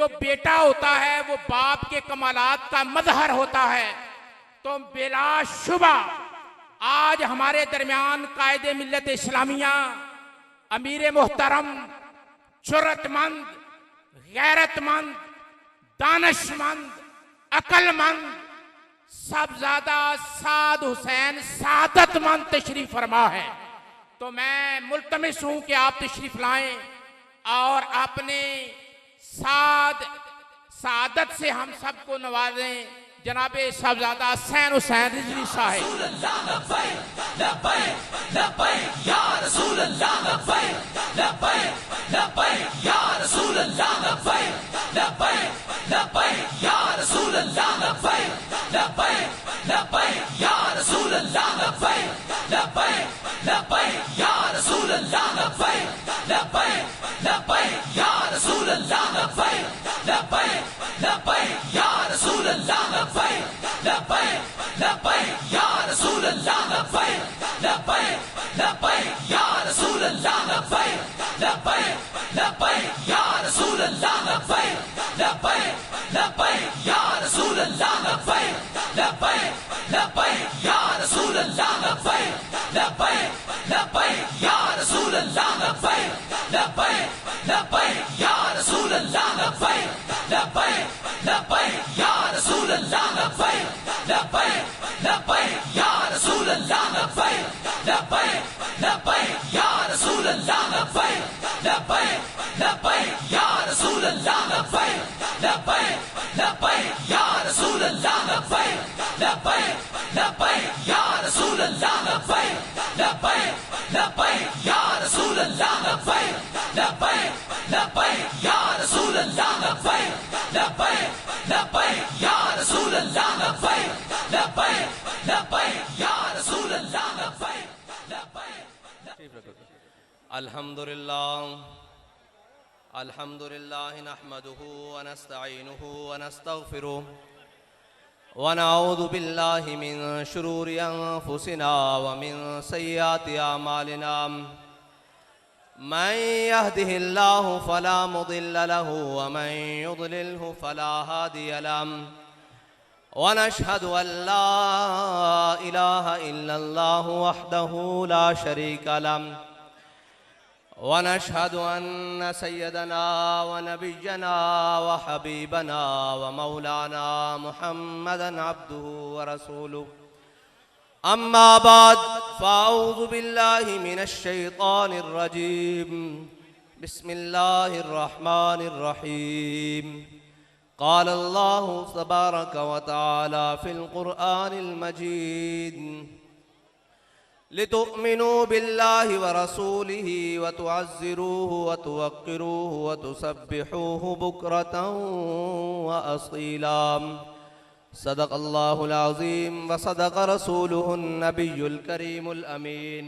जो बेटा होता है वो बाप के कमालात का मजहर होता है। तो बिलाशुबा आज हमारे दरमियान कायदे मिल्लत इस्लामिया, अमीर मोहतरम, जुर्रतमंद, गैरतमंद, दानशमंद, अक्लमंद, साहबजादा साद हुसैन सादतमंद तशरीफ फरमा है। तो मैं मुल्तमिस हूं कि आप तशरीफ लाएं और अपने सादत से हम सबको नवाजें। जनाबे साहबजादा सैन हुसैन रिजवी साहब। अल्हम्दुलिल्लाह नहमदुहु व नस्तईनुहु व नस्तगफिरुह व नऊज़ु बिल्लाहि मिन शुरूरि अनफुसिना व मिन सय्यिआति अमालिना। मन यहदिहिल्लाहु फला मुदिल्ल लहु व मन युद्लिल्हु फला हादिय लहु व नशहदु अल्ला इलाहा इल्लल्लाहु वहदहु ला शरीका लहु व नशहदु अन्न सय्यदना व नबिय्यना व हबीबना व मौलाना मुहम्मदन अब्दुहु व रसूलुहु। अम्मा बाद फ़अऊज़ु बिल्लाहि मिनश शैतानिर रजीम। बिस्मिल्लाहिर रहमानिर रहीम। क़ाल अल्लाहु तबारक व तआला फ़िल क़ुरआनिल मजीद लितुअ्मिनू बिल्लाहि व रसूलिहि व तुअज़्ज़िरूहु व तुवक़्क़िरूहु व तुसब्बिहूहु बुक्रतन व असीला। सदक़ल्लाहुल अज़ीम व सदक़ रसूलुहुन नबियुल करीमुल अमीन।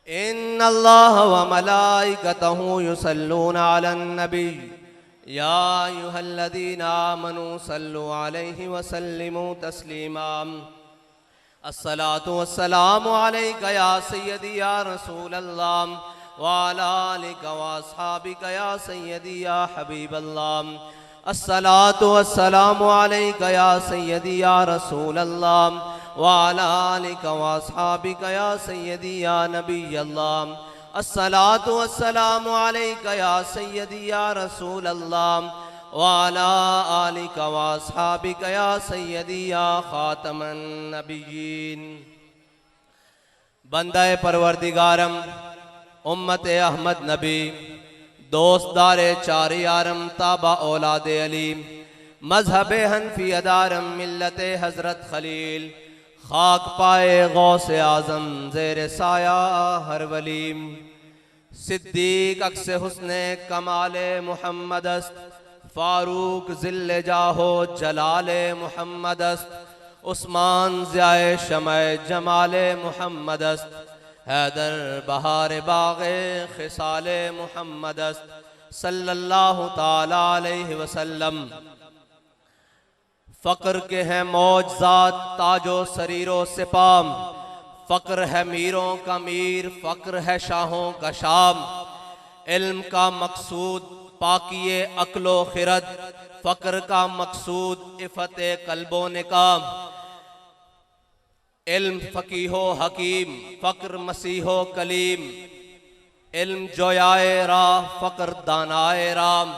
इन्नल्लाह व मलाइकतहु युसल्लूना अलन नबी या अय्युहल्लज़ीना आमनू सल्लु अलैहि व सल्लिमू तस्लीमा। अस्सलातु वस्सलामु अलैका या सय्यदी या रसूलल्लाह व अला आलिका व अस्हाबिका या सय्यदी या हबीबल्लाह। अस्सलातु वस्सलामु अलैका या सय्यदी या रसूलल्लाह व अला आलिका व अस्हाबिका या सय्यदी या नबियल्लाह। अस्सलातु वस्सलामु अलैका या सय्यदी या रसूलल्लाह व अला आलिका व अस्हाबिका या सय्यदी या खातमन नबिय्यीन। बंदे परवरदिगारम, उम्मत अहमद नबी, दोस्तदार चार यारम, ताबा औलाद अली, मजहब हनफी अदारम, मिल्लत हजरत खलील, खाक पाए गौस आजम, ज़ेर साया हर वलीम। सिद्दीक अक्स हुस्ने कमाले मुहम्मद अस्त, फारूक ज़िल्ले जाहो जलाले मुहम्मद अस्त, उस्मान ज़ियाए शमए जमाले मुहम्मद अस्त, हैदर बहार बाग़े खिसाले मुहम्मद अस्त, सल्लल्लाहु ताला अलैहि वसल्लम। फ़क्र के हैं मौजज़ात ताजो सरीरो सिपाम, फ़क्र है मीरों का मीर, फ़क्र है शाहों का शाम। इल्म का मकसूद पाकिए अक्लो खिरद, फ़क्र का मकसूद इफ़त कल्बो निकाम, इल्म फ़कीहो हकीम, फ़क्र मसीहो कलीम, इल्म जोयाए राह, फ़क्र दानाए राम।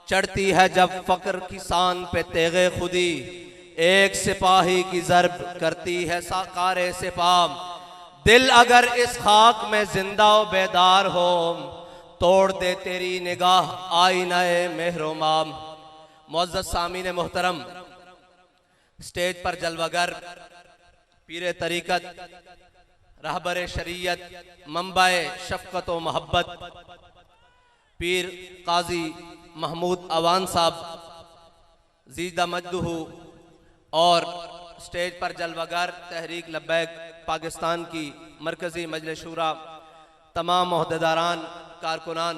चढ़ती है जब फ़क्र किसान पे तेगे खुदी, एक सिपाही की ज़रब करती है साकारे सिपाम। दिल अगर इस खाक में जिंदा व बेदार हो, तोड़ दे तेरी निगाह आईनाए मेहरोमाम। मुअज़्ज़ज़ सामीन मोहतरम, स्टेज पर जलवागर, पीरे तरीक़त, रहबर शरीयत, मंबाए शफ़क़त व मोहब्बत, पीर काजी महमूद अवान साहब ज़ीदा मजदहू, और स्टेज पर जलवागर तहरीक लब्बैक पाकिस्तान की मरकज़ी मजलिस शूरा, तमाम ओहदेदारान, कारकुनान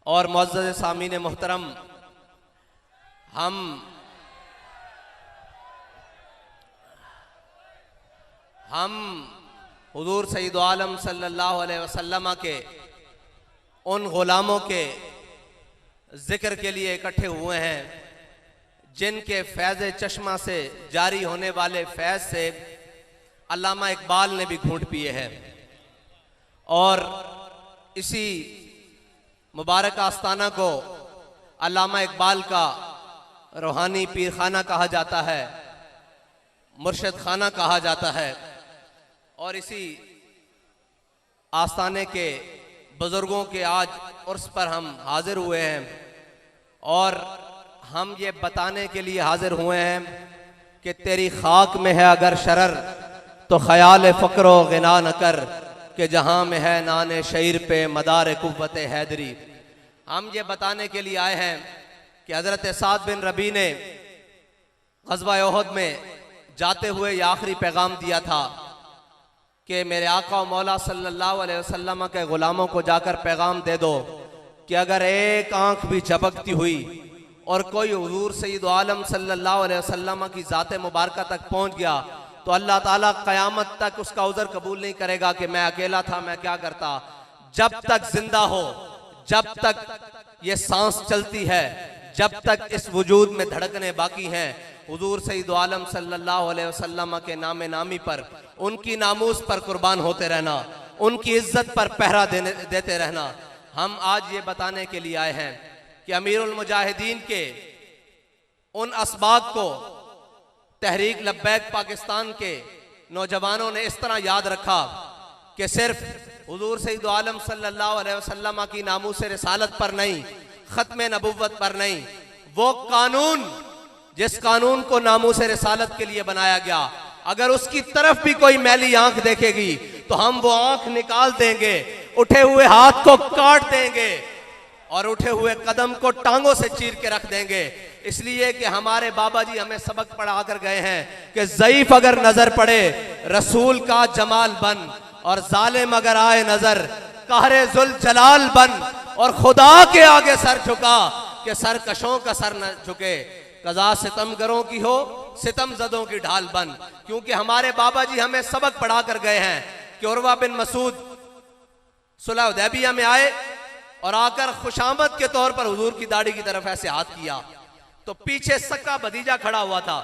और मुअज़्ज़ज़ सामीन मोहतरम, हम हुज़ूर सय्यद आलम सल्लल्लाहु अलैहि वसल्लम के उन गुलामों के जिक्र के लिए इकट्ठे हुए हैं जिनके फैज़ चश्मा से जारी होने वाले फैज़ से अल्लामा इकबाल ने भी घूंट पिए हैं। और इसी मुबारक आस्ताना को अल्लामा इकबाल का रूहानी पीर खाना कहा जाता है, मुर्शिद खाना कहा जाता है। और इसी आस्ताने के बुजुर्गों के आज उर्स पर हम हाजिर हुए हैं, और हम ये बताने के लिए हाजिर हुए हैं कि तेरी खाक में है अगर शरर, तो ख्याल फ़क्र व गिना न कर, कि जहाँ में है नाने शईर पे मदार कुव्वत हैदरी। हम ये बताने के लिए आए हैं कि हज़रत साद बिन रबी ने ग़ज़वा उहद में जाते हुए ये आखिरी पैगाम दिया था कि मेरे आका व मौला सल्लल्लाहु अलैहि वसल्लम के ग़ुलामों को जाकर पैगाम दे दो कि अगर एक आँख भी झपकती हुई और कोई हुज़ूर सय्यद आलम सल्लल्लाहु अलैहि वसल्लम की ज़ात मुबारका तक पहुँच गया, तो अल्लाह ताला क़यामत तक उसका उज़र कबूल नहीं करेगा कि मैं अकेला था, मैं क्या करता। जब तक जिंदा हो, जब तक ये सांस चलती है, जब तक इस वजूद में धड़कने बाकी हैं, हुज़ूर सय्यद आलम सल्लल्लाहु अलैहि वसल्लम के नामे नामी पर, उनकी नामूस पर कुर्बान होते रहना, उनकी इज्जत पर पहरा देते रहना। हम आज ये बताने के लिए आए हैं कि अमीरुल मुजाहिदीन के उन असबाब को तहरीक लब्बैक पाकिस्तान के नौजवानों ने इस तरह याद रखा कि सिर्फ हुज़ूर सय्यद आलम सल्लल्लाहु अलैहि वसल्लम की नामूस रिसालत पर नहीं, ख़त्म नबुव्वत पर नहीं, वो कानून जिस कानून को नामूस रिसालत के लिए बनाया गया, अगर उसकी तरफ भी कोई मैली आंख देखेगी तो हम वो आंख निकाल देंगे, उठे हुए हाथ को काट देंगे और उठे हुए कदम को टांगों से चीर के रख देंगे। इसलिए कि हमारे बाबा जी हमें सबक पढ़ा कर गए हैं कि ज़ईफ अगर नजर पड़े रसूल का जमाल बन, और जालिम अगर आए नजर कहरे जुल जलाल बन, और खुदा के आगे सर झुका कि सरकशों का सर न झुके। कज़ा सितमगरों की हो, सितम ज़दों की ढाल बन। क्योंकि हमारे बाबा जी हमें सबक पढ़ा कर गए हैं कि उर्वा बिन मसूद सुलह हुदैबिया में आए और आकर खुशामद के तौर पर हुजूर की दाढ़ी की तरफ ऐसे हाथ किया, तो पीछे सक्का भतीजा खड़ा हुआ था,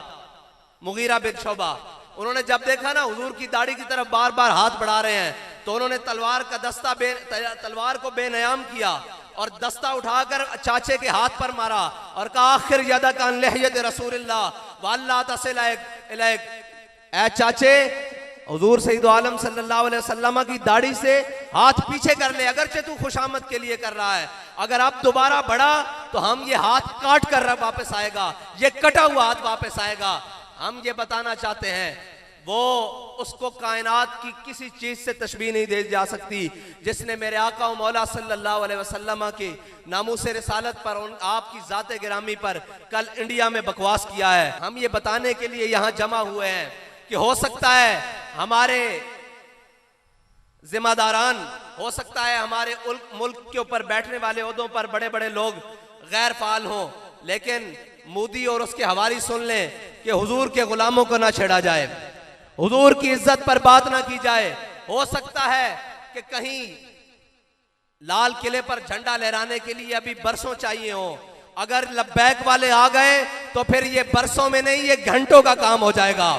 मुगीरा बिन शोबा। उन्होंने जब देखा ना हुजूर की दाढ़ी की तरफ बार बार हाथ बढ़ा रहे हैं, तो उन्होंने तलवार को बेनयाम किया और दस्ता उठाकर चाचे के हाथ पर मारा और कहा आखिर यदा कान लहयत रसूलुल्लाह वल्ला तसिल इलैक। ऐ चाचे, हुजूर सय्यद आलम सल्लल्लाहु अलैहि वसल्लम की दाढ़ी से हाथ पीछे कर ले, अगरचे तू खुशामद के लिए कर रहा है, अगर आप दोबारा बढ़ा तो हम ये हाथ काट कर वापस आएगा, ये कटा हुआ हाथ वापस आएगा। हम ये बताना चाहते हैं वो उसको कायनात की किसी चीज से तशबीह नहीं दी जा सकती जिसने मेरे आका व मौला सल्लल्लाहु अलैहि वसल्लम की नामूस रिसालत पर, उन आपकी ज़ाते गिरामी पर कल इंडिया में बकवास किया है। हम ये बताने के लिए यहाँ जमा हुए हैं कि हो सकता है हमारे जिम्मेदारान, हो सकता है हमारे मुल्क के ऊपर बैठने वाले ओहदों पर बड़े बड़े लोग गैर फाल हों, लेकिन मोदी और उसके हवारी सुन लें कि हुजूर के गुलामों को ना छेड़ा जाए, हुजूर की इज्जत पर बात ना की जाए। हो सकता है कि कहीं लाल किले पर झंडा लहराने के लिए अभी बरसों चाहिए हो। अगर लब्बैक वाले आ गए तो फिर ये बरसों में नहीं, ये घंटों का काम हो जाएगा।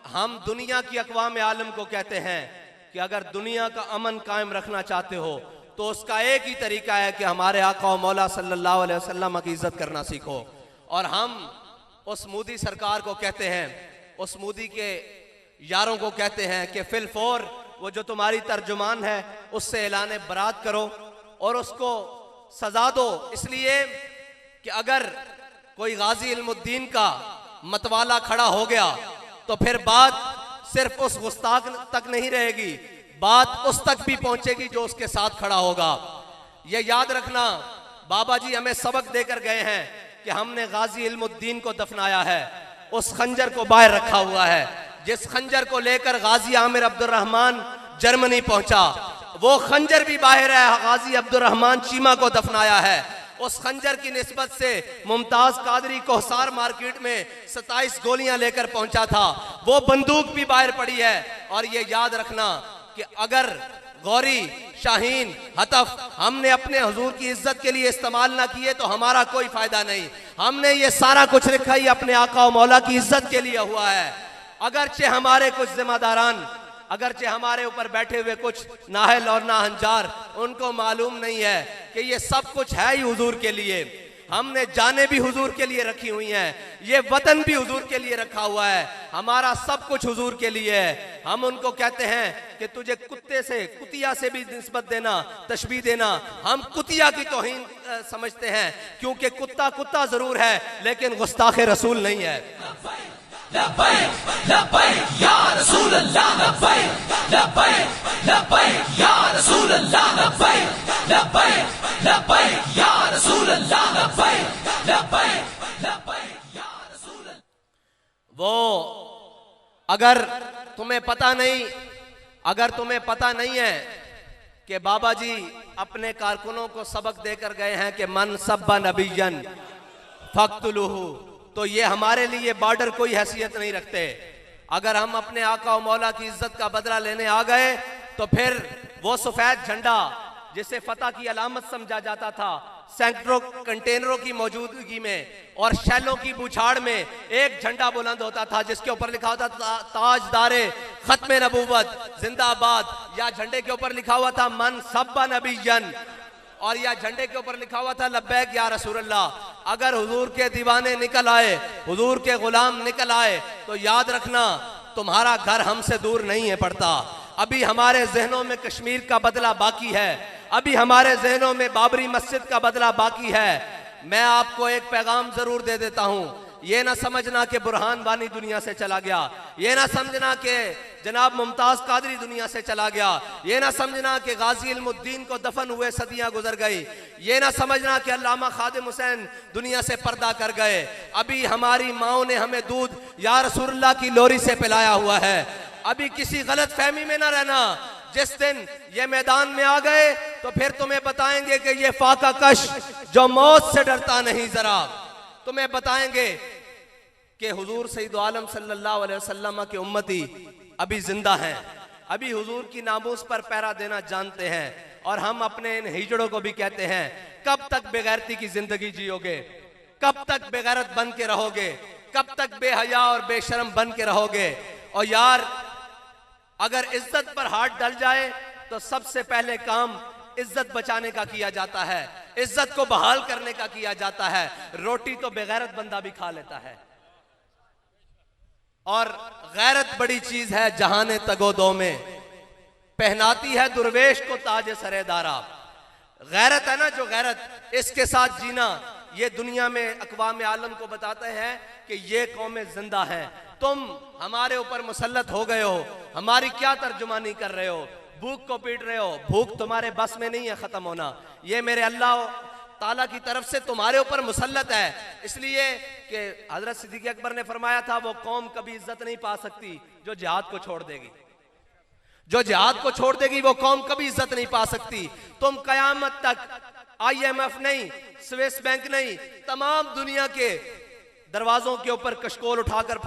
हम दुनिया की अक़वाम आलम को कहते हैं कि अगर दुनिया का अमन कायम रखना चाहते हो तो उसका एक ही तरीका है कि हमारे आका और मौला सल्लल्लाहु अलैहि वसल्लम की इज्जत करना सीखो। और हम उस मोदी सरकार को कहते हैं, उस मोदी के यारों को कहते हैं कि फिल फौर वो जो तुम्हारी तर्जुमान है उससे ऐलान बरात करो और उसको सजा दो। इसलिए कि अगर कोई गाजी इल्मुद्दीन का मतवाला खड़ा हो गया तो फिर बात सिर्फ उस गुस्ताख तक नहीं रहेगी, बात उस तक भी पहुंचेगी जो उसके साथ खड़ा होगा। ये याद रखना, बाबा जी हमें सबक देकर गए हैं कि हमने गाजी इल्मुद्दीन को दफनाया है, उस खंजर को बाहर रखा हुआ है। जिस खंजर को लेकर गाजी आमिर अब्दुर्रहमान जर्मनी पहुंचा, वो खंजर भी बाहर है। गाजी अब्दुर्रहमान चीमा को दफनाया है। उस खंजर की निस्बत से मुमताज कादरी कोहसार मार्केट में 27 गोलियां लेकर पहुंचा था, वो बंदूक भी बाहर पड़ी है। और ये याद रखना कि अगर गौरी, शाहीन, हतफ हमने अपने हुजूर की इज्जत के लिए इस्तेमाल ना किए तो हमारा कोई फायदा नहीं। हमने ये सारा कुछ रखा ही अपने आका और मौला की इज्जत के लिए हुआ है। अगरचे हमारे कुछ जिम्मेदारान, अगरचे हमारे ऊपर बैठे हुए कुछ नाहल और नाहंजार, उनको मालूम नहीं है कि ये सब कुछ है ही हुजूर के लिए। हमने जाने भी हुजूर के लिए रखी हुई हैं, ये वतन भी हुजूर के लिए रखा हुआ है, हमारा सब कुछ हुजूर के लिए है। हम उनको कहते हैं कि तुझे कुत्ते से, कुतिया से भी निस्बत देना, तशबीह देना, हम कुतिया की तौहीन समझते हैं, क्योंकि कुत्ता कुत्ता जरूर है लेकिन गुस्ताख रसूल नहीं है। लब्बैक लब्बैक या रसूल अल्लाह, लब्बैक लब्बैक लब्बैक या रसूल अल्लाह, लब्बैक लब्बैक लब्बैक या रसूल अल्लाह, लब्बैक लब्बैक लब्बैक या रसूल अल्लाह। वो अगर तुम्हें पता नहीं, अगर तुम्हें पता नहीं है कि बाबा जी अपने कारकुनों को सबक देकर गए हैं कि मन सब्बा नबियन फक्तुलुहु, तो ये हमारे लिए बॉर्डर कोई हैसियत नहीं रखते। अगर हम अपने आका और मौला की इज्जत का बदला लेने आ गए तो फिर वो सफेद झंडा जिसे फतह की अलामत समझा जाता था, सैकड़ों कंटेनरों की मौजूदगी में और शैलों की बुछाड़ में एक झंडा बुलंद होता था जिसके ऊपर लिखा होता था ताजदारे खत्मे नबूवत जिंदाबाद, या झंडे के ऊपर लिखा हुआ था मन सब्बा नबियन, और या झंडे के ऊपर लिखा हुआ था लब्बैक या रसूलल्लाह। अगर हुजूर के दीवाने निकल आए, हुजूर के गुलाम निकल आए तो याद रखना तुम्हारा घर हमसे दूर नहीं है पड़ता। अभी हमारे जहनों में कश्मीर का बदला बाकी है, अभी हमारे जहनों में बाबरी मस्जिद का बदला बाकी है। मैं आपको एक पैगाम जरूर दे देता हूं, ये ना समझना कि बुरहान वानी दुनिया से चला गया, ये ना समझना कि जनाब मुमताज कादरी दुनिया से चला गया, ये ना समझना कि गाजी इल्मुद्दीन को दफन हुए सदियां गुजर गई, ये ना समझना कि अल्लामा खादिम हुसैन दुनिया से पर्दा कर गए। अभी हमारी माओ ने हमें दूध या रसूलुल्लाह की लोरी से पिलाया हुआ है। अभी किसी गलत फहमी में ना रहना, जिस दिन ये मैदान में आ गए तो फिर तुम्हें बताएंगे कि ये फाका कश जो मौत से डरता नहीं, जरा तुम्हें बताएंगे कि हुजूर सईद आलम सल्लल्लाहु अलैहि वसल्लम के उम्मती अभी जिंदा हैं, अभी हुजूर की नामूस पर पहरा देना जानते हैं। और हम अपने इन हिजड़ों को भी कहते हैं, कब तक बेगैरती की जिंदगी जियोगे, कब तक बेगैरत बन के रहोगे, कब तक बेहया और बेशरम बन के रहोगे। और यार अगर इज्जत पर हाथ डल जाए तो सबसे पहले काम इज्जत बचाने का किया जाता है, इज्जत को बहाल करने का किया जाता है। रोटी तो बेगैरत बंदा भी खा लेता है, और गैरत बड़ी चीज है जहाने तगोदो में, पहनाती है दुर्वेश को ताज सरेदारा। गैरत है ना जो गैरत, इसके साथ जीना, ये दुनिया में अक़वाम आलम को बताते हैं कि ये कौमें जिंदा हैं। तुम हमारे ऊपर मुसल्लत हो गए हो, हमारी क्या तर्जुमानी कर रहे हो, भूख को पीट रहे हो, भूख तुम्हारे बस में नहीं है खत्म होना। ये मेरे अल्लाह ताला की तरफ से तुम्हारे ऊपर मुसल्लत है। इसलिए कि हजरत सिद्दीक़ अकबर ने फरमाया था, वो कौम कभी इज्जत नहीं पा सकती जो जिहाद को छोड़ देगी। जो जिहाद को छोड़ देगी वो कौम कभी इज्जत नहीं पा सकती। तुम कयामत तक IMF नहीं, स्विस बैंक नहीं, तमाम दुनिया के दरवाजों के ऊपर कशकोल उठाकर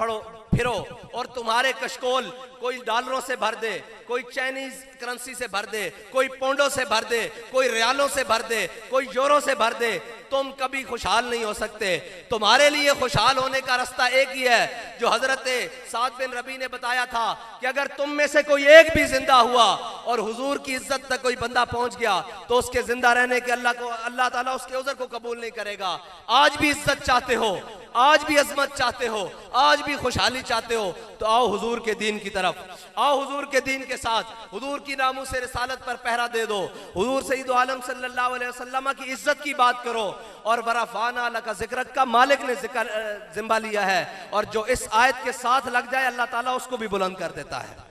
फिरो और तुम्हारे कशकोल कोई डॉलरों से भर दे, कोई चाइनीज करेंसी से भर दे, कोई पौंडों से भर दे, कोई रियालों से भर दे, कोई यूरो से भर दे, तुम कभी खुशहाल नहीं हो सकते। तुम्हारे लिए खुशहाल होने का रास्ता एक ही है जो हजरत साद बिन रबी ने बताया था कि अगर तुम में से कोई एक भी जिंदा हुआ और हुजूर की इज्जत तक कोई बंदा पहुंच गया तो उसके जिंदा रहने के अल्लाह ताला उसके उज़र को कबूल नहीं करेगा। आज भी इज्जत चाहते हो, आज भी अजमत चाहते हो, आज भी खुशहाली चाहते हो, तो आओ हुजूर के दीन की तरफ, आओ हुजूर के दीन के साथ, हुजूर की नामूस रिसालत पर पहरा दे दो, हुजूर सईद आलम सल्लल्लाहु अलैहि वसल्लम की इज्जत की बात करो। और वरफाना लका ज़िक्रक का मालिक ने जिम्मा लिया है, और जो इस आयत के साथ लग जाए अल्लाह ताला उसको भी बुलंद कर देता है।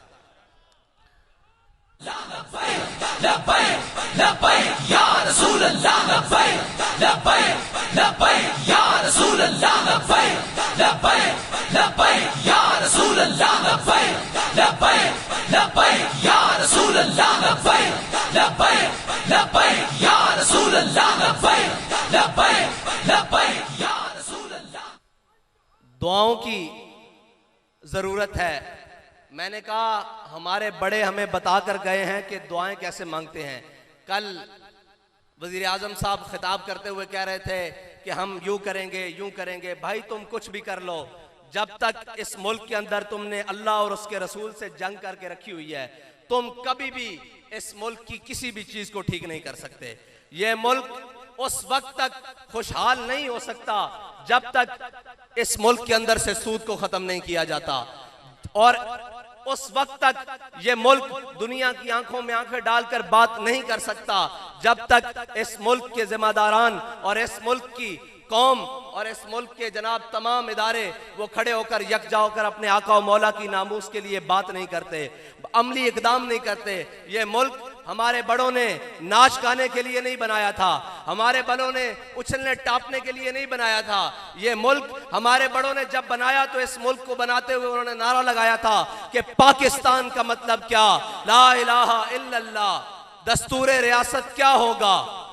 दुआओं की जरूरत है। मैंने कहा हमारे बड़े हमें बताकर गए हैं कि दुआएं कैसे मांगते हैं। कल वजीर आजम साहब खिताब करते हुए कह रहे थे कि हम यूं करेंगे यूं करेंगे। भाई तुम कुछ भी कर लो, जब तक इस मुल्क के अंदर तुमने अल्लाह और उसके रसूल से जंग करके रखी हुई है, तुम कभी भी इस मुल्क की किसी भी चीज को ठीक नहीं कर सकते। यह मुल्क उस वक्त तक खुशहाल नहीं हो सकता जब तक इस मुल्क के अंदर से सूद को खत्म नहीं किया जाता, और उस वक्त तक ये मुल्क दुनिया की आंखों में आंखें डालकर बात नहीं कर सकता जब तक इस मुल्क के जिम्मेदारान और इस मुल्क की कौम और इस मुल्क के जनाब तमाम इदारे वो खड़े होकर यकजा होकर अपने आका और मौला की नामूस के लिए बात नहीं करते, अमली इकदाम नहीं करते। ये मुल्क हमारे बड़ों ने नाच गाने के लिए नहीं बनाया था, हमारे बड़ों ने उछलने टापने के लिए नहीं बनाया था। ये मुल्क हमारे बड़ों ने जब बनाया तो इस मुल्क को बनाते हुए उन्होंने नारा लगाया था कि पाकिस्तान का मतलब क्या, ला इलाहा इल्लल्लाह, दस्तूरे रियासत क्या होगा।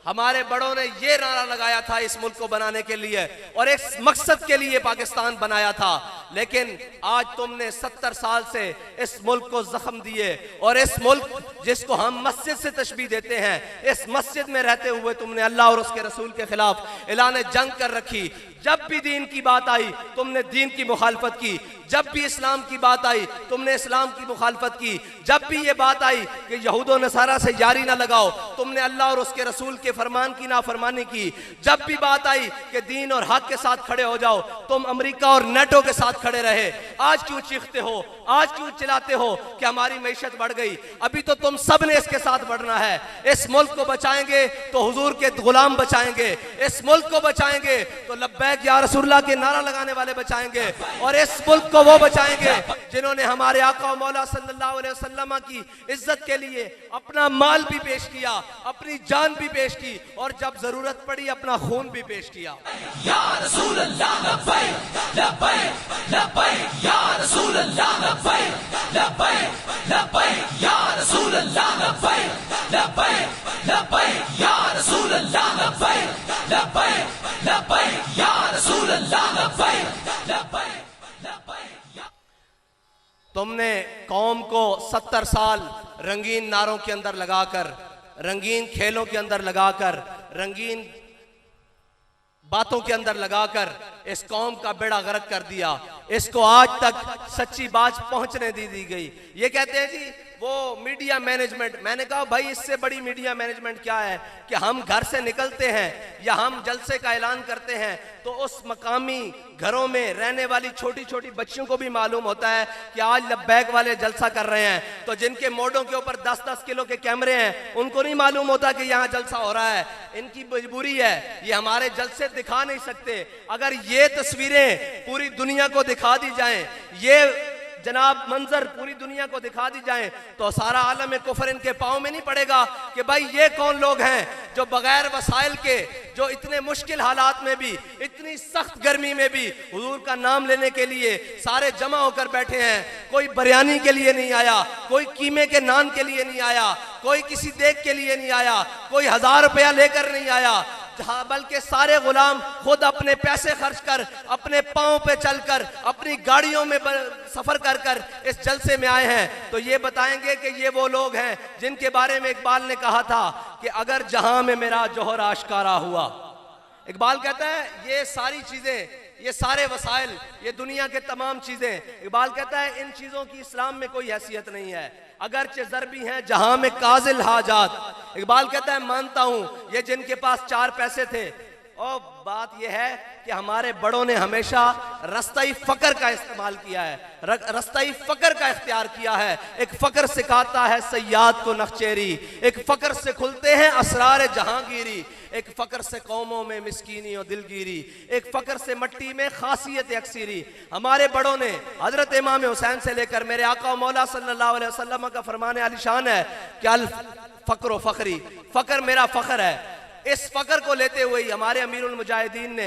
हमारे बड़ों ने ये नारा लगाया था इस मुल्क को बनाने के लिए और एक मकसद के लिए पाकिस्तान बनाया था। लेकिन आज तुमने 70 साल से इस मुल्क को जख्म दिए, और इस मुल्क जिसको हम मस्जिद से तशबीह देते हैं, इस मस्जिद में रहते हुए तुमने अल्लाह और उसके रसूल के खिलाफ ऐलान जंग कर रखी। जब भी दीन की बात आई तुमने दीन की मुखालफत की, जब भी इस्लाम की बात आई तुमने इस्लाम की मुखालफत की, जब भी ये बात आई कि यहूद और नसारा से यारी ना लगाओ तुमने अल्लाह और उसके रसूल के फरमान की नाफरमानी की। जब भी बात आई कि दीन और हक के साथ खड़े हो जाओ तुम अमेरिका और नेटो के साथ खड़े रहे। आज क्यों चीखते हो, आज क्यों चिल्लाते हो कि हमारी मैशत बढ़ गई? अभी तो तुम सब ने इसके साथ बढ़ना है। इस मुल्क को बचाएंगे तो हुजूर के गुलाम बचाएंगे, इस मुल्क को बचाएंगे तो लब्बैक या रसूलुल्लाह के नारा लगाने वाले बचाएंगे, और इस मुल्क को वो बचाएंगे जिन्होंने हमारे आका और मौला सल्लल्लाहु अलैहि वसल्लम की इज्जत के लिए अपना माल भी पेश किया, अपनी जान भी पेश की, और जब जरूरत पड़ी अपना खून भी पेश किया। या रसूल अल्लाह लब्बैक लब्बैक लब्बैक या रसूल अल्लाह लब्बैक लब्बैक लब्बैक या रसूल अल्लाह लब्बैक लब्बैक लब्बैक या रसूल अल्लाह लब्बैक लब्बैक लब्बैक या रसूल अल्लाह लब्बैक लब्बैक लब्बैक। तुमने कौम को 70 साल रंगीन नारों के अंदर लगाकर, रंगीन खेलों के अंदर लगाकर, रंगीन बातों के अंदर लगाकर इस कौम का बेड़ा गर्क कर दिया। इसको आज तक सच्ची बात पहुंचने दी गई। ये कहते हैं जी वो मीडिया मैनेजमेंट। मैंने कहा भाई इससे बड़ी मीडिया मैनेजमेंट क्या है कि हम घर से निकलते हैं या हम जलसे का ऐलान करते हैं तो उस मकामी घरों में रहने वाली छोटी छोटी बच्चियों को भी मालूम होता है कि आज लब्बैक वाले जलसा कर रहे हैं। तो जिनके मोड़ों के ऊपर 10-10 किलो के कैमरे हैं उनको नहीं मालूम होता कि यहाँ जलसा हो रहा है। इनकी मजबूरी है, ये हमारे जलसे दिखा नहीं सकते। अगर ये तस्वीरें पूरी दुनिया को दिखा दी जाएं, ये जनाब मंजर पूरी दुनिया को दिखा दी जाए तो सारा आलम कुफर इनके पाँव में नहीं पड़ेगा कि भाई ये कौन लोग हैं जो बगैर वसाइल के, जो इतने मुश्किल हालात में भी, इतनी सख्त गर्मी में भी हुजूर का नाम लेने के लिए सारे जमा होकर बैठे हैं। कोई बिरयानी के लिए नहीं आया, कोई कीमे के नान के लिए नहीं आया, कोई किसी देख के लिए नहीं आया, कोई 1000 रुपया लेकर नहीं आया, बल्कि सारे गुलाम खुद अपने पैसे खर्च कर, अपने पांव पे चलकर, अपनी गाड़ियों में सफर कर कर इस जलसे में आए हैं। तो ये बताएंगे कि ये वो लोग हैं जिनके बारे में इकबाल ने कहा था कि अगर जहां में मेरा जौहर आश्कारा हुआ। इकबाल कहता है ये सारी चीजें, ये सारे वसाइल, ये दुनिया के तमाम चीजें, इकबाल कहता है इन चीजों की इस्लाम में कोई हैसियत नहीं है, अगरचे ज़रबी हैं जहां में काजिल हाजात। इकबाल कहता है मानता हूं ये जिनके पास 4 पैसे थे। और बात यह है कि हमारे बड़ों ने हमेशा रस्ताई फकर का इस्तेमाल किया है, रस्ताई फकर का इख्तियार किया है। एक फकर सिखाता है सयाद को नखचेरी, एक फकर से खुलते हैं असरार जहांगीरी, एक फकर से कौमों में मिस्कीनी और दिलगिरी, एक फकर से मट्टी में खासियत अक्सीरी। हमारे बड़ों ने हजरत इमाम हुसैन से लेकर मेरे आका मौला सल्लल्लाहु अलैहि वसल्लम का फरमान आलिशान है कि अल फकरो फखरी, फकर मेरा फखर है। इस फकर को लेते हुए ही हमारे अमीरुल मुजाहिदीन ने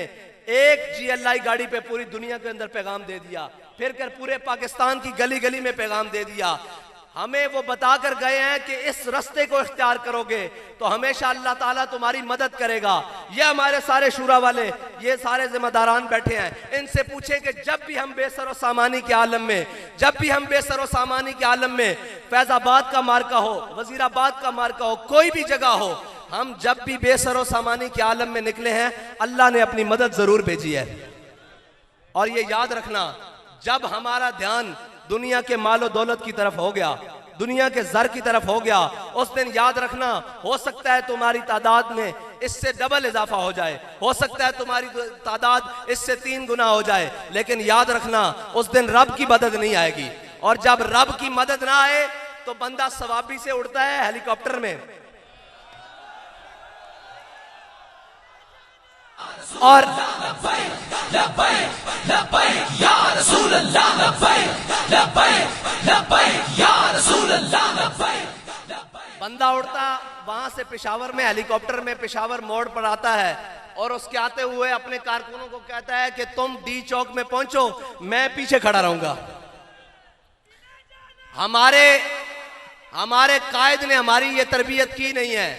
एक GLI गाड़ी पे पूरी दुनिया के अंदर पैगाम दे दिया, फिर कर पूरे पाकिस्तान की गली गली में पैगाम दे दिया। हमें वो बताकर गए हैं कि इस रास्ते को इख्तियार करोगे तो हमेशा अल्लाह ताला तुम्हारी मदद करेगा। ये हमारे सारे शूरा वाले, ये सारे जिम्मेदारान बैठे हैं, इनसे पूछें कि जब भी हम बेसर और सामानी के आलम में, जब भी हम बेसर और सामानी के आलम में, फैजाबाद का मार्का हो, वजीराबाद का मार्का हो, कोई भी जगह हो, हम जब भी बेसर और सामानी के आलम में निकले हैं अल्लाह ने अपनी मदद जरूर भेजी है। और ये याद रखना, जब हमारा ध्यान दुनिया के मालो दौलत की तरफ हो गया, दुनिया के जर की तरफ हो गया, उस दिन याद रखना हो सकता है तुम्हारी तादाद में इससे डबल इजाफा हो जाए, हो सकता है तुम्हारी तादाद इससे 3 गुना हो जाए, लेकिन याद रखना उस दिन रब की मदद नहीं आएगी। और जब रब की मदद ना आए तो बंदा सवाबी से उड़ता है हेलीकॉप्टर में, और बंदा उड़ता वहां से पेशावर में, हेलीकॉप्टर में पेशावर मोड़ पर आता है और उसके आते हुए अपने कारकुनों को कहता है कि तुम डी चौक में पहुंचो, मैं पीछे खड़ा रहूंगा। हमारे कायद ने हमारी ये तरबियत की नहीं है,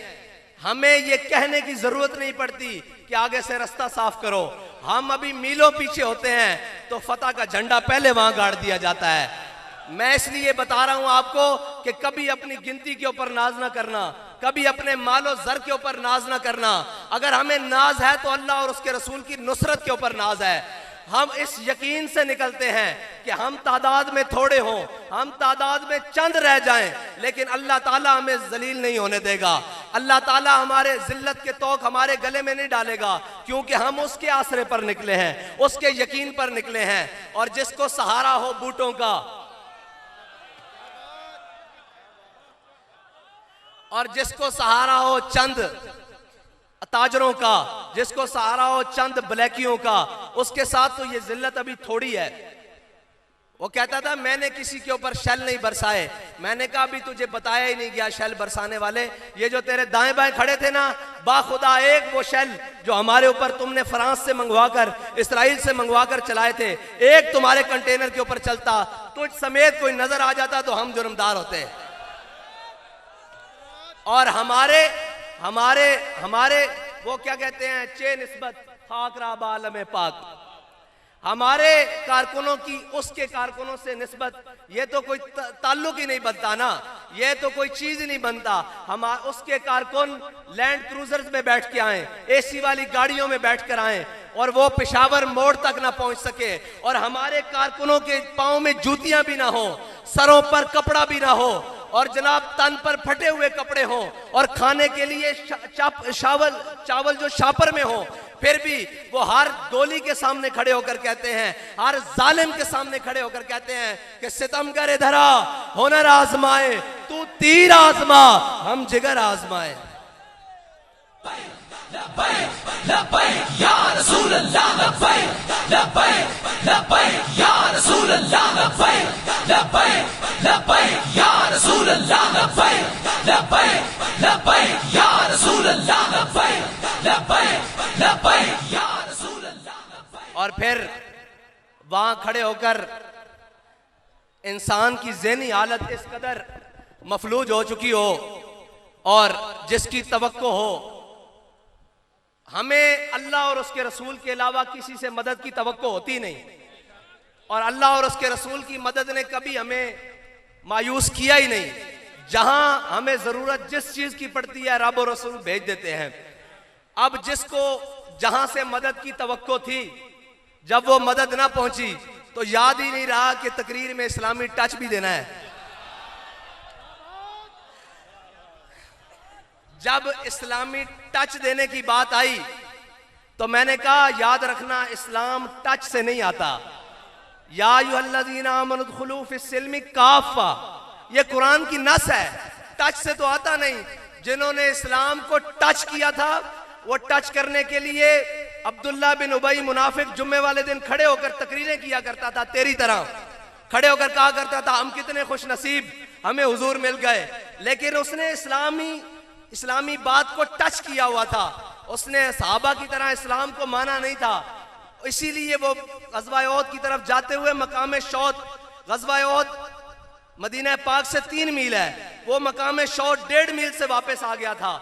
हमें ये कहने की जरूरत नहीं पड़ती कि आगे से रास्ता साफ करो। हम अभी मीलों पीछे होते हैं तो फतह का झंडा पहले वहां गाड़ दिया जाता है। मैं इसलिए बता रहा हूं आपको कि कभी अपनी गिनती के ऊपर नाज ना करना, कभी अपने मालो जर के ऊपर नाज ना करना। अगर हमें नाज है तो अल्लाह और उसके रसूल की नुसरत के ऊपर नाज है। हम इस यकीन से निकलते हैं कि हम तादाद में थोड़े हों, हम तादाद में चंद रह जाएं, लेकिन अल्लाह ताला हमें जलील नहीं होने देगा। अल्लाह ताला हमारे जिल्लत के तौक हमारे गले में नहीं डालेगा, क्योंकि हम उसके आसरे पर निकले हैं, उसके यकीन पर निकले हैं। और जिसको सहारा हो बूटों का, और जिसको सहारा हो चंद ताजरों का, जिसको सहारा हो चंद ब्लैकियों का, उसके साथ तो ये जिल्लत अभी थोड़ी है। वो कहता था मैंने किसी के ऊपर शैल नहीं बरसाए। मैंने कहा अभी तुझे बताया ही नहीं गया शैल बरसाने वाले। ये जो तेरे दाएं बाएं खड़े थे ना, बाखुदा एक वो शैल जो हमारे ऊपर तुमने फ्रांस से मंगवाकर, इसराइल से मंगवाकर चलाए थे, एक तुम्हारे कंटेनर के ऊपर चलता, तुझ समेत कोई नजर आ जाता तो हम जुर्मदार होते। और हमारे वो क्या कहते हैं, चे निस्बत खाकरा बालम पाक, हमारे कारकुनों की उसके कारकुनों से निस्बत, ये तो कोई ताल्लुक ही नहीं बनता ना, ये तो कोई चीज ही नहीं बनता। हम उसके कारकुन लैंड क्रूजर्स में बैठ के आए, एसी वाली गाड़ियों में बैठ कर आए, और वो पेशावर मोड़ तक ना पहुंच सके, और हमारे कारकुनों के पांव में जूतियां भी ना हो, सरों पर कपड़ा भी ना हो, और जनाब तन पर फटे हुए कपड़े हों, और खाने के लिए चावल जो शापर में हो, फिर भी वो हर डोली के सामने खड़े होकर कहते हैं, हर जालिम के सामने खड़े होकर कहते हैं कि सितम करे धरा हुनर आजमाए, तू तीर आजमा हम जिगर आजमाए। या रसूल अल्लाह लब्बैक लब्बैक लब्बैक या रसूल अल्लाह लब्बैक वहां खड़े होकर इंसान की ज़हनी हालत इस कदर मफलूज हो चुकी हो और जिसकी तवक्को हो, हमें अल्लाह और उसके रसूल के अलावा किसी से मदद की तवक्को होती नहीं, और अल्लाह और उसके रसूल की मदद ने कभी हमें मायूस किया ही नहीं। जहां हमें जरूरत जिस चीज की पड़ती है रब और रसूल भेज देते हैं। अब जिसको जहां से मदद की तवक्को थी, जब वो मदद ना पहुंची तो याद ही नहीं रहा कि तकरीर में इस्लामी टच भी देना है। जब इस्लामी टच देने की बात आई तो मैंने कहा याद रखना, इस्लाम टच से नहीं आता। या अय्युहल्लज़ीना आमनु उदखुलू फिस्सिल्मि काफ़ा, ये कुरान की नस है, टच से तो आता नहीं। जिन्होंने इस्लाम को टच किया था, वो टच करने के लिए अब्दुल्ला बिन उबई मुनाफिक जुम्मे वाले दिन खड़े होकर तकरीरें किया करता था, तेरी तरह खड़े होकर कहा करता था हम कितने खुश नसीब, हमें हुजूर मिल गए। लेकिन उसने इस्लामी बात को टच किया हुआ था, उसने सहाबा की तरह इस्लाम को माना नहीं था। इसीलिए वो ग़ज़वा उहद की तरफ जाते हुए मकाम शौत, ग़ज़वा उहद मदीना पाक से 3 मील है, वो मकाम शौत 1.5 मील से वापस आ गया था।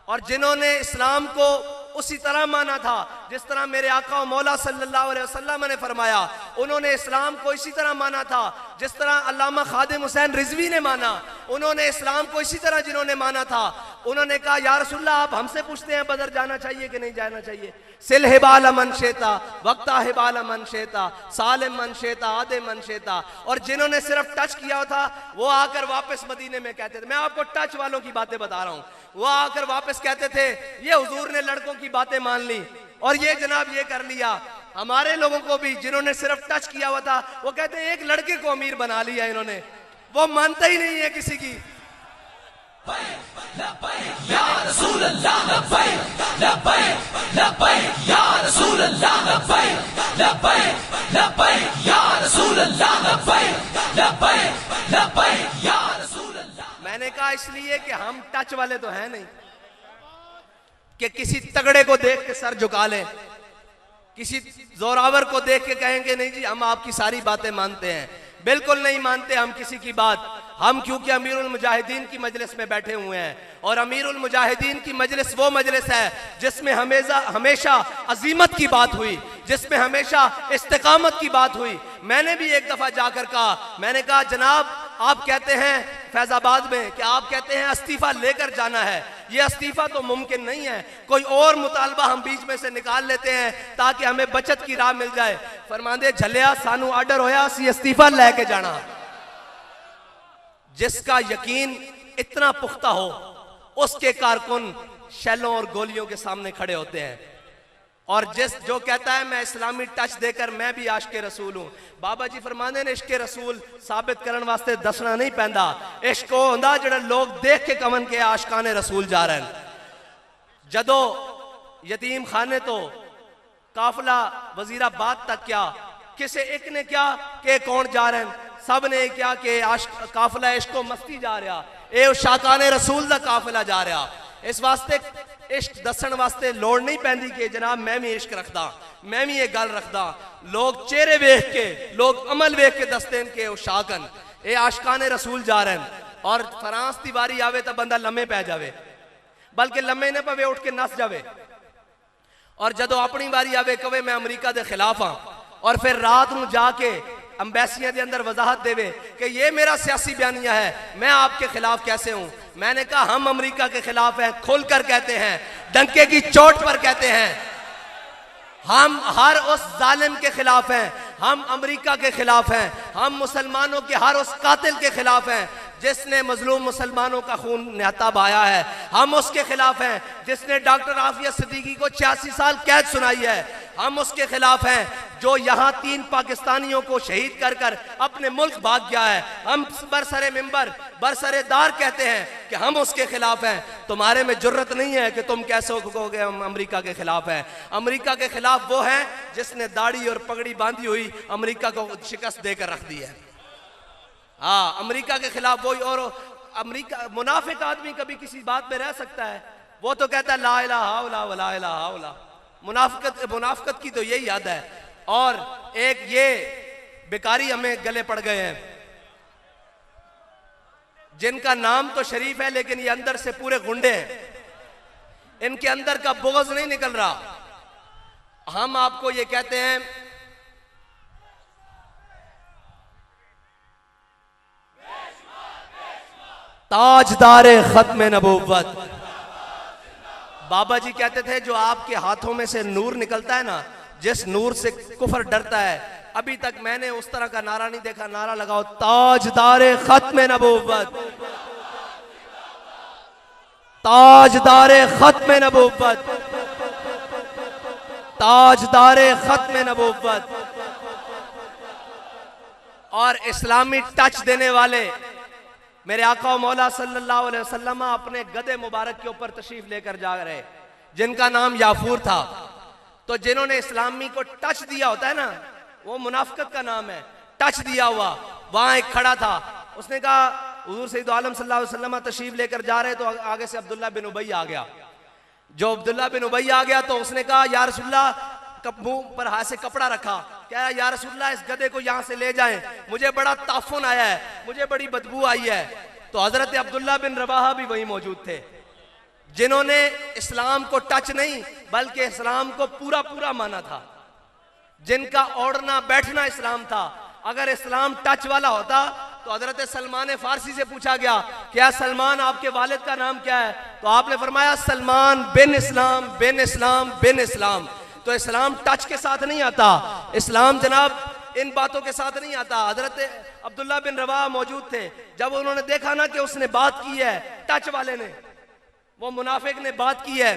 और जिन्होंने इस्लाम को उसी तरह माना था जिस तरह मेरे आका और मौला सल्लल्लाहु अलैहि वसल्लम ने फरमाया, उन्होंने इस्लाम को इसी तरह माना था जिस तरह अल्लामा खादिम हुसैन रिजवी ने माना। उन्होंने इस्लाम को इसी तरह जिन्होंने माना था, उन्होंने कहा या रसूलल्लाह आप हमसे पूछते हैं बदर जाना चाहिए कि नहीं जाना चाहिए। सिल हिबाल मन शेता वक्ता हिबाल मन शेता सालिम मन शेता आदे मन शेता। और जिन्होंने सिर्फ टच किया था वो आकर वापस मदीने में कहते थे, मैं आपको टच वालों की बातें बता रहा हूँ, वो आकर वापस कहते थे ये हुजूर ने लड़कों की बातें मान ली और ये जनाब ये कर लिया। हमारे लोगों को भी जिन्होंने सिर्फ टच किया हुआ था वो कहते हैं एक लड़के को अमीर बना लिया इन्होंने, वो मानता ही नहीं है किसी की। या रसूल अल्लाह लब्बैक लब्बैक लब्बैक या रसूल अल्लाह लब्बैक लब्बैक लब्बैक या रसूल अल्लाह लब्बैक लब्बैक लब्बैक या रसूल अल्लाह। मैंने कहा इसलिए कि हम टच वाले तो हैं नहीं कि किसी तगड़े को देख के सर झुका लें, किसी जोरावर को देख के कहेंगे नहीं जी हम आपकी सारी बातें मानते हैं। बिल्कुल नहीं मानते हम किसी की बात। हम क्योंकि अमीरुल मुजाहिदीन की मजलिस में बैठे हुए हैं और अमीरुल मुजाहिदीन की मजलिस वो मजलिस है जिसमें हमेशा अजीमत की बात हुई, जिसमें हमेशा इस्तिकामत की बात हुई। मैंने भी एक दफा जाकर कहा, मैंने कहा जनाब आप कहते हैं फैजाबाद में कि आप कहते हैं इस्तीफा लेकर जाना है, ये इस्तीफा तो मुमकिन नहीं है, कोई और मुतालबा हम बीच में से निकाल लेते हैं ताकि हमें बचत की राह मिल जाए। फरमांदे झलिया सानू आर्डर होया सी इस्तीफा लेके जाना। जिसका यकीन इतना पुख्ता हो उसके कारकुन शैलों और गोलियों के सामने खड़े होते हैं। और जो कहता है मैं इस्लामी टच देकर मैं भी आशिक़े रसूल हूं, बाबा जी फरमाते ने इश्क़े रसूल साबित करने वास्ते दसना नहीं पैंदा, इश्क वो हुंदा जिहड़ा लोग देख के कवन के आशिकाने रसूल जा रहे हैं। जदों यतीम खाने तो काफिला वजीराबाद तक क्या, किसे एक ने क्या कि कौन जा रहे हैं, सब ने क्या कि काफिला इश्को मस्ती जा रहा, ये शाकाने रसूल दा काफिला जा रहा। इस वास्ते इश्क दसन वास्ते लोड़ नहीं पैंदी कि जनाब मैं भी इश्क रखदा, मैं भी ये गल रखदा। लोग चेहरे वेख के, लोग अमल वेख के दसते के शाकन ये आशिकाने रसूल जा रहे हैं। और फ्रांस की बारी आवे तो बंदा लम्हे पै जावे, बल्कि लम्हे ने पवे उठ के नस जावे। और जदों अपनी बारी आवे कवे मैं अमरीका के खिलाफ हाँ, और फिर रात में जाके अंबैसियां के अंदर वजाहत देवे कि ये मेरा सियासी बयानिया है, मैं आपके खिलाफ कैसे हूं। मैंने कहा हम अमेरिका के खिलाफ हैं, खुलकर कहते हैं, डंके की चोट पर कहते हैं। हम हर उस जालिम के खिलाफ हैं, हम अमेरिका के खिलाफ हैं, हम मुसलमानों के हर उस कातिल के खिलाफ हैं जिसने मजलूम मुसलमानों का खून न्याता बहाया है। हम उसके खिलाफ हैं जिसने डॉक्टर आफिया सिद्दीकी को 86 साल कैद सुनाई है। हम उसके खिलाफ हैं जो यहाँ 3 पाकिस्तानियों को शहीद कर कर अपने मुल्क भाग गया है। हम बरसरे मिंबर बरसरे दार कहते हैं कि हम उसके खिलाफ हैं। तुम्हारे में जुर्रत नहीं है कि तुम कैसे कहोगे हम अमेरिका के खिलाफ हैं। अमेरिका के खिलाफ वो है जिसने दाढ़ी और पगड़ी बांधी हुई अमेरिका को शिकस्त देकर रख दी है। हाँ, अमेरिका के खिलाफ वही। और अमेरिका मुनाफिक आदमी कभी किसी बात में रह सकता है, वो तो कहता है ला इलाहा इल्लल्लाह व ला इलाहा इल्लल्लाह। मुनाफिकत की तो यही याद है। और एक ये बेकारी हमें गले पड़ गए हैं, जिनका नाम तो शरीफ है लेकिन ये अंदर से पूरे गुंडे हैं, इनके अंदर का बुग़्ज़ नहीं निकल रहा। हम आपको ये कहते हैं ताजदारे खत्म नबूवत। बाबा जी कहते थे जो आपके हाथों में से नूर निकलता है ना, जिस नूर से कुफर डरता है, अभी तक मैंने उस तरह का नारा नहीं देखा। नारा लगाओ ताजदारे खत्म नबूवत, ताजदारे खत्म नबूवत, ताजदारे खत्म नबूवत। और इस्लामी टच देने वाले मेरे आका मौला सल्लल्लाहु अलैहि वसल्लम अपने गदे मुबारक के ऊपर तशरीफ लेकर जा रहे, जिनका नाम याफूर था। तो जिन्होंने इस्लामी को टच दिया होता है ना, वो मुनाफिकत का नाम है, टच दिया हुआ। वहां एक खड़ा था, उसने कहा हुजूर सैयद आलम सल्लल्लाहु अलैहि वसल्लम तशरीफ लेकर जा रहे, तो आगे से अब्दुल्ला बिन उबई आ गया। जो अब्दुल्ला बिन उबई आ गया तो उसने कहा या रसूलल्लाह, मुंह पर हाथ से कपड़ा रखा, क्या या रसूलल्लाह इस गधे को यहां से ले जाएं, मुझे बड़ा ताफुन आया है, मुझे बड़ी बदबू आई है। तो हजरत अब्दुल्ला बिन रवाहा भी वहीं मौजूद थे, जिन्होंने इस्लाम को टच नहीं बल्कि इस्लाम को पूरा पूरा माना था, जिनका ओढ़ना बैठना इस्लाम था। अगर इस्लाम टच वाला होता तो हजरत सलमान फारसी से पूछा गया, क्या सलमान आपके वालिद का नाम क्या है? तो आपने फरमाया सलमान बिन इस्लाम बिन इस्लाम बिन इस्लाम। तो इस्लाम टच के साथ नहीं आता, इस्लाम जनाब इन बातों के साथ नहीं आता। हजरत अब्दुल्ला बिन रवाहा मौजूद थे, जब उन्होंने देखा ना कि उसने बात की है, टच वाले ने, वो मुनाफिक ने बात की है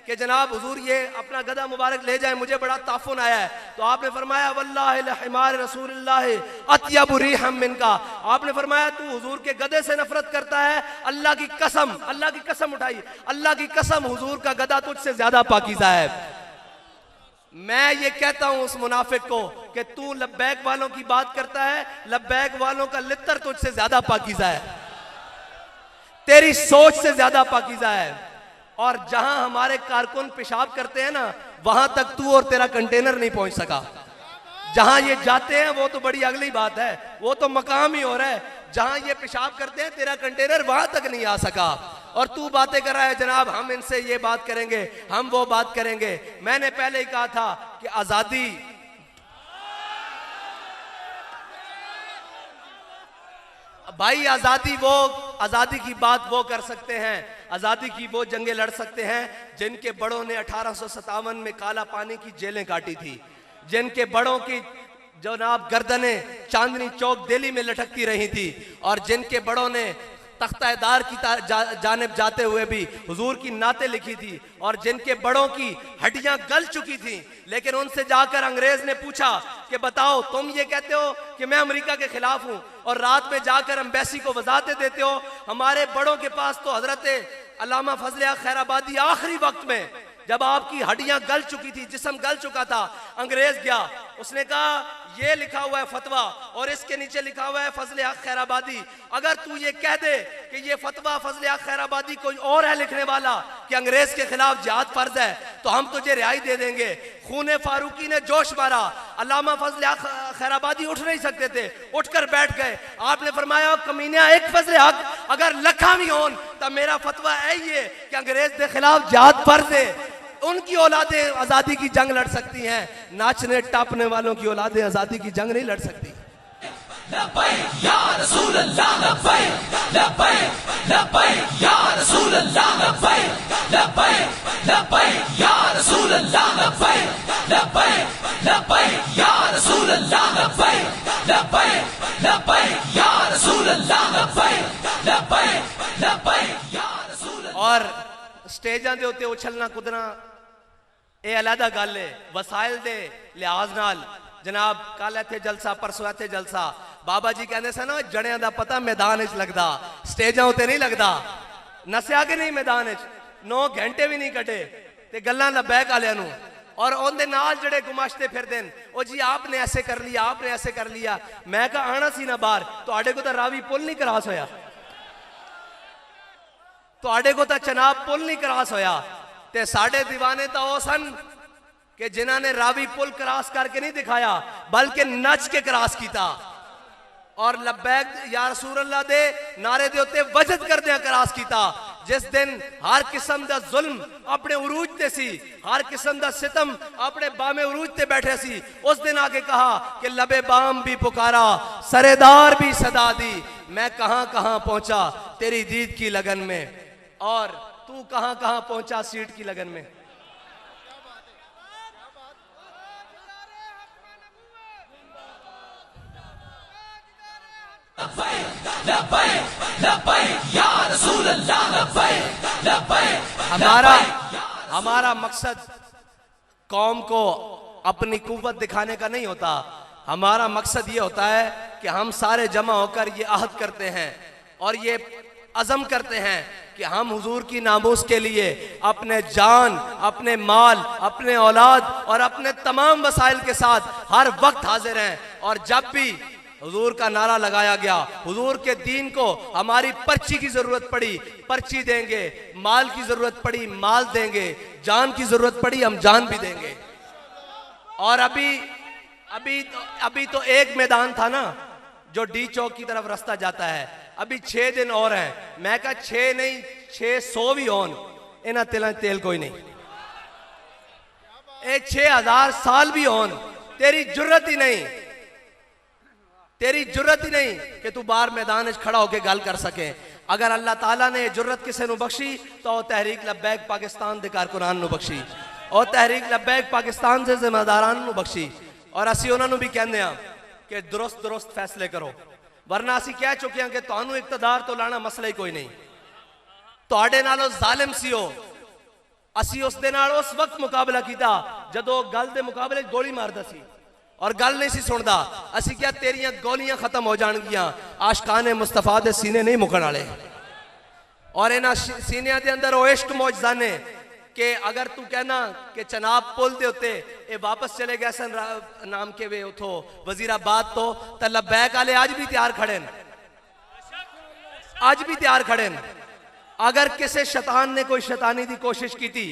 कि जनाब हुजूर ये अपना गधा मुबारक ले जाए, मुझे बड़ा ताफुन आया है। तो आपने फरमाया वल्लाहि लहिमार रसूलुल्लाह अत्यबु रिहम मिनका। आपने फरमाया तू हुजूर के गधे से नफरत करता है, अल्लाह की कसम, अल्लाह की कसम उठाई, अल्लाह की कसम हुजूर का गधा तुझसे ज्यादा पाकीज़ा है। मैं ये कहता हूं उस मुनाफिक को कि तू लब्बैक वालों की बात करता है, लब्बैक वालों का लित्तर तुझसे ज्यादा पाकीज़ा है, तेरी सोच से ज्यादा पाकीज़ा है। और जहां हमारे कारकुन पेशाब करते हैं ना, वहां तक तू और तेरा कंटेनर नहीं पहुंच सका। जहां ये जाते हैं वो तो बड़ी अगली बात है, वो तो मकाम ही हो रहा है। जहां ये पेशाब करते हैं तेरा कंटेनर वहां तक नहीं आ सका, और तू बातें कर रहा है जनाब हम इनसे ये बात करेंगे, हम वो बात करेंगे। मैंने पहले ही कहा था कि आजादी, भाई आजादी की बात वो कर सकते हैं, आजादी की वो जंगें लड़ सकते हैं जिनके बड़ों ने 1857 में काला पानी की जेलें काटी थी, जिनके बड़ों की जनाब गर्दनें चांदनी चौक दिल्ली में लटकती रही थी, और जिनके बड़ों ने तख्तादार की जानिब जाते हुए भी हुजूर की नाते लिखी थी, और जिनके बड़ों की हड्डियां गल चुकी थी, लेकिन उनसे जाकर अंग्रेज ने पूछा कि बताओ तुम ये कहते हो कि मैं अमेरिका के खिलाफ हूं, और रात में जाकर एम्बेसी को वजाते देते हो। हमारे बड़ों के पास तो हजरत अल्लामा फजल खैराबादी आखिरी वक्त में जब आपकी हड्डियां गल चुकी थी, जिस्म गल चुका था, अंग्रेज गया, उसने कहा ये लिखा हुआ है फतवा और इसके नीचे लिखा हुआ है फजल हक खैराबादी, अगर तू ये कह दे कि ये फतवा फजल हक खैराबादी कोई और है लिखने वाला कि अंग्रेज के खिलाफ जिहाद फर्ज है, तो हम तुझे रिहाई दे देंगे। खूने फारूकी ने जोश मारा, अल्लामा फजल हक खैराबादी उठ नहीं सकते थे, उठकर बैठ गए। आपने फरमाया कमीनिया एक फजल हक अगर लखा भी हो तो मेरा फतवा यही है कि अंग्रेज के खिलाफ जिहाद फर्ज है। उनकी औलादें आजादी की जंग लड़ सकती हैं, नाचने टापने वालों की औलादें आजादी की जंग नहीं लड़ सकती। लब्बैक या रसूल अल्लाह, लब्बैक लब्बैक लब्बैक या रसूल अल्लाह, लब्बैक लब्बैक लब्बैक या रसूल अल्लाह, लब्बैक लब्बैक लब्बैक या रसूल अल्लाह, लब्बैक लब्बैक लब्बैक या रसूल अल्लाह, लब्बैक लब्बैक लब्बैक या रसूल अल्लाह। और स्टेजां दे उत्ते उछलना कुदना ये अलहदा गल है, वसाइल दे लिहाज नाल जनाब कल इत्थे जलसा परसों इत्थे जलसा, बाबा जी कहते सन ना जड़ियां दा पता मैदान च लगदा, स्टेजां उत्ते नहीं लगदा। नसिया कि नहीं मैदान च 9 घंटे भी नहीं कटे ते गल्लां लब्बैक वालियां नूं, और उनदे नाल जड़े गुमाश्ते फिरदे न, ओ जी आपने ऐसे कर लिया, आपने ऐसे कर लिया। मैं कहा आना सी ना बाहर, तुहाडे को तां रावी पुल नहीं क्रॉस होया, तुहाडे को तां चनाब पुल नहीं क्रॉस होया, ते साडे दीवाने तां ओ सन कि जिन्हों ने रावी पुल क्रॉस करके नहीं दिखाया बल्कि नच के क्रॉस किया और लब्बैक या रसूल अल्लाह दे नारे दे उत्ते वजद करदे क्रॉस किया। जिस दिन हर किस्म का जुल्म अपने उरूज ते सी, हर किस्म का सितम अपने बामे उरूज ते बैठे सी, उस दिन आके कहा कि लबे बाम भी पुकारा, सरेदार भी सदा दी, मैं कहां कहां पहुंचा तेरी दीद की लगन में, और तू कहां कहां पहुंचा सीट की लगन में। हमारा मकसद कौम को अपनी कुव्वत दिखाने का नहीं होता। हमारा मकसद ये होता है कि हम सारे जमा होकर ये अहद करते हैं और ये अज़म करते हैं कि हम हुजूर की नामूस के लिए अपने जान, अपने माल, अपने औलाद और अपने तमाम वसाइल के साथ हर वक्त हाजिर हैं। और जब भी हुजूर का नारा लगाया गया, हुजूर के दीन को हमारी पर्ची की जरूरत पड़ी, पर्ची देंगे, माल की जरूरत पड़ी, माल देंगे, जान की जरूरत पड़ी, हम जान भी देंगे। और अभी तो एक मैदान था ना जो डी चौक की तरफ रास्ता जाता है, अभी 6 दिन और हैं। मैं कहा 6 नहीं 600 भी होन, इन्हें तिल तेल कोई नहीं, 6000 साल भी होन, तेरी जुर्रत ही नहीं, तेरी जुर्रत ही नहीं कि तू बाहर मैदान में खड़ा होकर गल कर सके। अगर अल्लाह ताला ने जुर्रत किसे नु बख्शी तो तहरीक लब्बैक पाकिस्तान दे कारकुनान नु बख्शी, और तहरीक लब्बैक पाकिस्तान से जिम्मेदारान नु बख्शी। और असी उन्होंने भी कहने कि दुरुस्त फैसले करो, वरना असी कह चुके हैं कि तुहानू इकतदार तो लाना मसला ही कोई नहीं, तुहाडे नालों जालिम सी हो। असी उस दे नाल उस वक्त मुकाबला किया जदों गल दे मुकाबले गोली मारदा सी और गल नहीं सी सुनदा। असी क्या तेरियां गोलियां खत्म हो जाणगियां, आशिकाने मुस्तफा दे सीने नहीं मुकण वाले। और इन्हां सीनियां दे अंदर ओ इश्क मौजूदा ने कि अगर तू कहना कि चनाब पुल दे उत्ते ये वापस चले गए सन नाम के वे उठो वजीराबाद तो लब्बैक वाले आज भी तैयार खड़े न, आज भी तैयार खड़े न। अगर किसी शैतान ने कोई शैतानी दी कोशिश की थी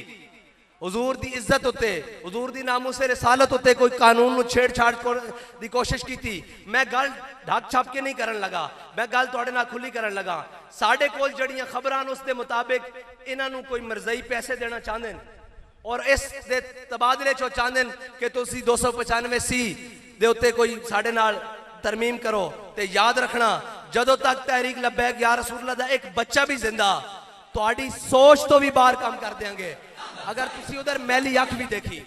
हुजूर दी इज्जत उत्ते, हुजूर दी नामूसे रिसालत उत्ते कोई कानून नु छेड़छाड़ दी कोशिश की थी, मैं गल ढक छप के नहीं करन लगा, मैं गल तुहाडे नाल खुली करन लगा। साडे कोल जड़ियां खबरां उस दे मुताबिक इन्हां नू कोई मरज़ई पैसे देना चाहते हैं और इस दे तबादले चो चाहते हैं कि तुसी 295 सी दे उत्ते कोई साडे नाल तरमीम करो। ते याद रखना जदों तक तहरीक लब्बैक या रसूलुल्लाह दा एक बच्चा भी जिंदा, तुहाडी सोच तो भी बाहर काम कर देंगे। अगर तुसी उधर मैली अख भी देखी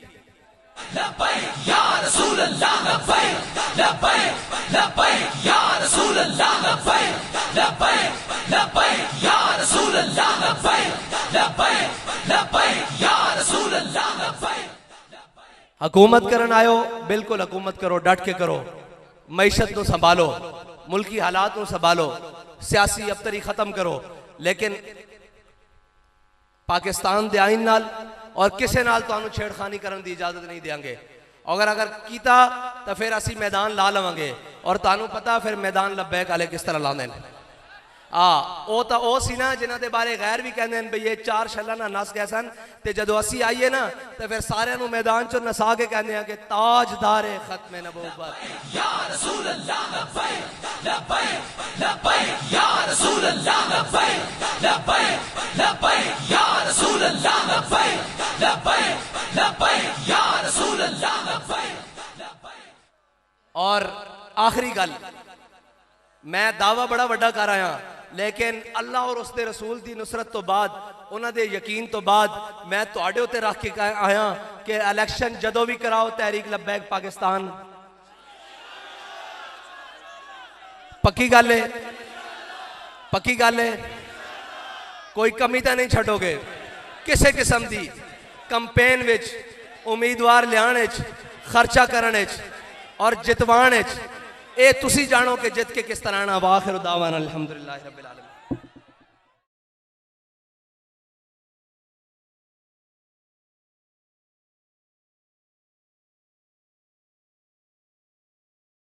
लब्बैक या रसूल अल्लाह, लब्बैक लब्बैक लब्बैक या रसूल अल्लाह, लब्बैक लब्बैक लब्बैक या रसूल अल्लाह, लब्बैक लब्बैक लब्बैक या रसूल अल्लाह, लब्बैक। हुकूमत करन आयो, बिल्कुल हुकूमत करो, डट के करो, मईशत को संभालो, मुल्की हालात को संभालो, सियासी अबतरी खत्म करो, लेकिन पाकिस्तान दे आइन नाल और किसी नाल तुहानू छेड़खानी करने की इजाजत नहीं देंगे। अगर किया तो फिर असी मैदान ला लवांगे और तुहानू पता फिर मैदान लब्बैक वाले किस तरह लाते हैं। वो तो वो सी ना जिन्हों के बारे गैर भी कहते हैं भाई ये 4 शल्ला ना नस गए सन, तो जदों असी आईए ना तो फिर सारे मैदान चो नसा के कहते हैं कि ताजदारे खत्म नबूवत या रसूल अल्लाह, लब्बैक लब्बैक लब्बैक या रसूल अल्लाह, लब्बैक लब्बैक लब्बैक या रसूल अल्लाह, लब्बैक लब्बैक लब्बैक या रसूल अल्लाह, लब्बैक। और आखिरी गल, मैं दावा बड़ा वड्डा कर आया, लेकिन अल्लाह और उसके रसूल की नुसरत तो बाद, उन्होंने यकीन तो बाद मैं तुहाडे उत्ते रख के आया कि इलेक्शन जदों भी कराओ तहरीक लब्बैक पाकिस्तान। पक्की गल है, पक्की गल है, कोई कमी तो नहीं छड्डोगे किसी किस्म की कंपेन विच, उम्मीदवार लियाने खर्चा करने और जितवाने। ये तुसी जानो कि जित के किस तरह आना। वाखिर दावाना अल्हम्दुलिल्लाह रब्बिल आलमीन।